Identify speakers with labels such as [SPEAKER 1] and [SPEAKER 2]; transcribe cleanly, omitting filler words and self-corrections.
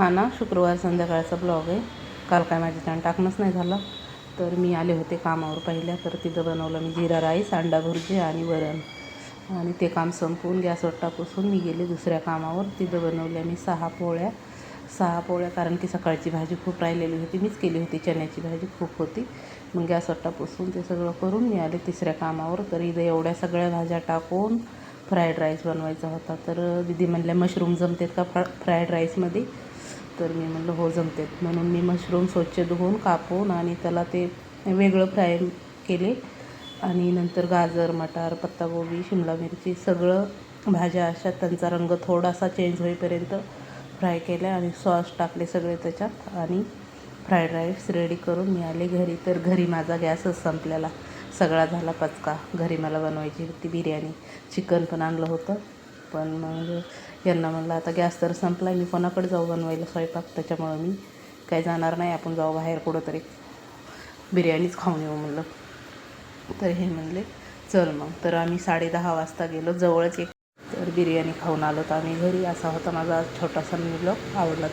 [SPEAKER 1] हा ना शुक्रवार संध्याकाळचा ब्लॉग आहे. काल काय माझ्या चॅनल टाकणंच नाही झालं. तर मी आले होते कामावर पहिल्या, तर तिथं बनवलं मी जिरा राईस, अंडा भुर्जी आणि वरण. आणि ते काम संपवून गॅसवर टाकून मी गेले दुसऱ्या कामावर. तिथं बनवल्या मी 6 पोळ्या कारण की सकाळची भाजी खूप राहिलेली होती. मीच केली होती, चण्याची भाजी खूप होती. मग गॅसवर पुसून ते सगळं करून मी आले तिसऱ्या कामावर. तर इथं एवढ्या सगळ्या भाज्या टाकून फ्राईड राईस बनवायचा होता. तर दीदी म्हणल्या मशरूम जमतात का फ्राईड राईसमध्ये. तर मी म्हणलं हो जमतात. म्हणून मी मशरूम स्वच्छ धुवून कापून आणि त्याला ते वेगळं फ्राय केले. आणि नंतर गाजर, मटार, पत्तागोबी, शिमला मिरची सगळं भाज्या अशा त्यांचा रंग थोडासा चेंज होईपर्यंत फ्राय केल्या आणि सॉस टाकले सगळे त्याच्यात. आणि फ्राईड राईस रेडी करून मी आले घरी. तर घरी माझा गॅसच संपलेला, सगळा झाला पचका. घरी मला बनवायची होती बिर्याणी, चिकन पण आणलं होतं. पण मग यांना म्हणलं आता गॅस तर संपला, मी कोणाकडे जाऊ बनवायला स्वयंपाक. त्याच्यामुळं मी काही जाणार नाही, आपण जाऊ बाहेर कुठंतरी बिर्याणीच खाऊन येऊ म्हणलं. तर हे म्हणले चल मग. तर आम्ही 10:30 वाजता गेलो, जवळच एक. तर बिर्याणी खाऊन आलो तर आम्ही घरी. असा होता माझा छोटासा व्लॉग. आवडला तर